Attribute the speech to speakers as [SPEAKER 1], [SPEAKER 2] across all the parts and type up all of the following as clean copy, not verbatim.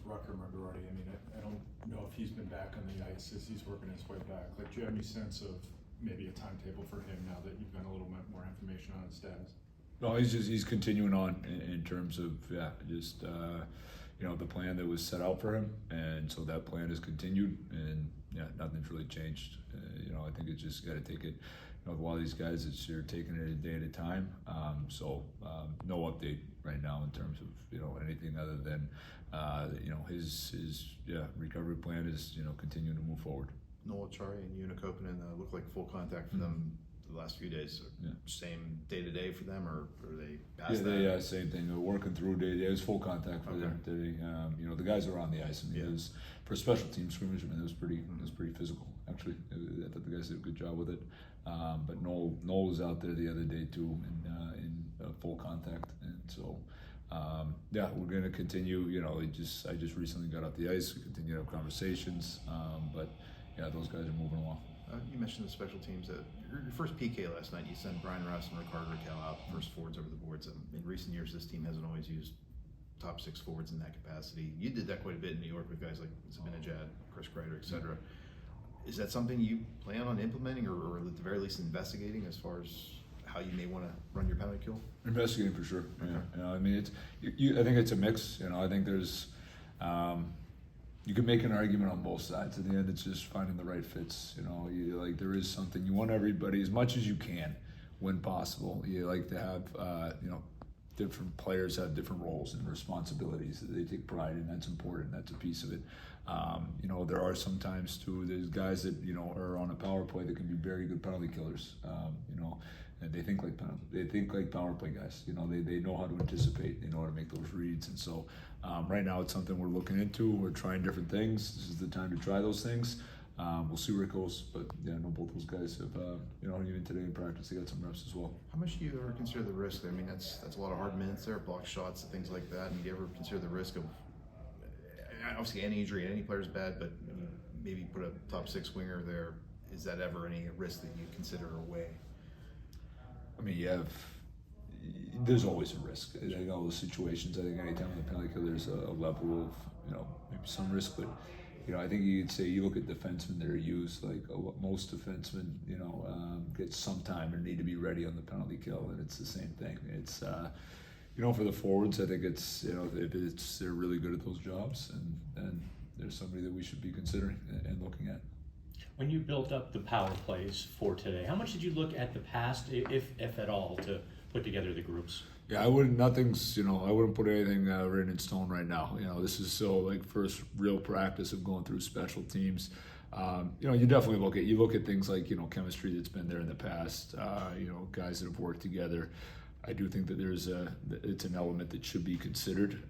[SPEAKER 1] Rucker Margarati. I mean, I don't know if he's been back on the ice as he's working his way back. Like, do you have any sense of maybe a timetable for him now that you've got a little bit more information on his status?
[SPEAKER 2] No, he's continuing on in terms of the plan that was set out for him, and so that plan has continued, and nothing's really changed. I think it's just got to take it. A lot of these guys, you're taking it a day at a time. No update right now in terms of anything other than his recovery plan is continuing to move forward.
[SPEAKER 3] Noel, Chari, and Unicopin look like full contact for them the last few days. Same day to day for them, or are they past that?
[SPEAKER 2] Yeah, same thing. They're working through day to day. It was full contact for them today. The guys are on the ice. I mean, it was for a special team scrimmage. I mean, it was pretty physical. Actually, I thought the guys did a good job with it. But Noel was out there the other day too, in full contact, and so. We're going to continue. I just recently got off the ice. We continue to have conversations, but those guys are moving along.
[SPEAKER 3] You mentioned the special teams. Your first PK last night, you sent Brian Ross and Ricardo Raquel out first forwards over the boards. In recent years, this team hasn't always used top six forwards in that capacity. You did that quite a bit in New York with guys like Zabinajad, Chris Kreider, etc. Is that something you plan on implementing, or at the very least investigating, as far as how you may want to run your penalty kill?
[SPEAKER 2] Investigating for sure.
[SPEAKER 3] Okay.
[SPEAKER 2] I mean, I think it's a mix. I think there's. You can make an argument on both sides. At the end, it's just finding the right fits. There is something you want everybody as much as you can, when possible. You like to have different players have different roles and responsibilities that they take pride in. That's important. That's a piece of it. There are sometimes too. There's guys that are on a power play that can be very good penalty killers. And they think like power play guys. They know how to anticipate. They know how to make those reads. And so right now it's something we're looking into. We're trying different things. This is the time to try those things. We'll see where it goes. But I know both those guys have even today in practice they got some reps as well.
[SPEAKER 3] How much do you ever consider the risk there? I mean, that's a lot of hard minutes there, block shots and things like that. And do you ever consider the risk of obviously any injury, any player's bad, but maybe put a top six winger there? Is that ever any risk that you consider away?
[SPEAKER 2] I mean, there's always a risk. I think all the situations, I think anytime in the penalty kill, there's a level of, maybe some risk, but, I think you could say, you look at defensemen that are used, like most defensemen, get some time and need to be ready on the penalty kill, and it's the same thing. It's, for the forwards, I think it's, if they're really good at those jobs, and there's somebody that we should be considering and looking at.
[SPEAKER 4] When you built up the power plays for today, how much did you look at the past, if at all, to put together the groups?
[SPEAKER 2] Yeah, I wouldn't put anything written in stone right now. This is still first real practice of going through special teams. You definitely look at things like, chemistry that's been there in the past, guys that have worked together. I do think that it's an element that should be considered.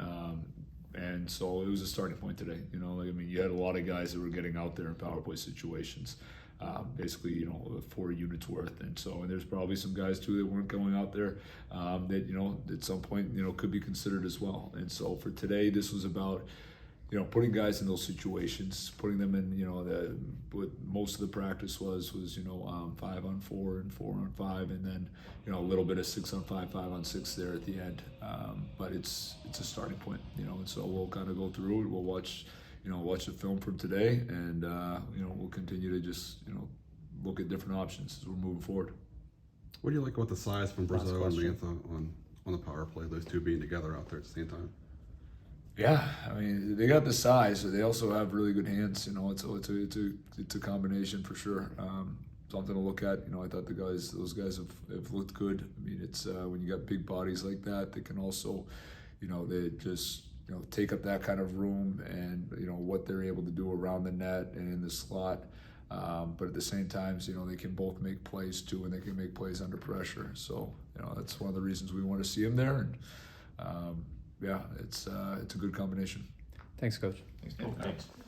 [SPEAKER 2] And so it was a starting point today. You had a lot of guys that were getting out there in power play situations, basically, 4 units worth. And there's probably some guys too that weren't going out there that, at some point, could be considered as well. And so for today, this was about, putting guys in those situations, putting them in, what most of the practice was 5-on-4 and 4-on-5, and then, a little bit of 6-on-5, 5-on-6 there at the end. But it's a starting point, and so we'll kind of go through it. We'll watch the film from today, and, we'll continue to just, look at different options as we're moving forward.
[SPEAKER 5] What do you like about the size from Brazeau and Mantha on the power play, those two being together out there at the same time?
[SPEAKER 2] Yeah, I mean, they got the size, but they also have really good hands. It's a combination for sure. Something to look at. I thought those guys have looked good. I mean, it's when you got big bodies like that, they can also, they just take up that kind of room, and what they're able to do around the net and in the slot. But at the same time, they can both make plays too, and they can make plays under pressure. So that's one of the reasons we want to see them there. And it's a good combination.
[SPEAKER 6] Thanks, Coach.
[SPEAKER 3] Thanks, Dave.
[SPEAKER 4] Thanks.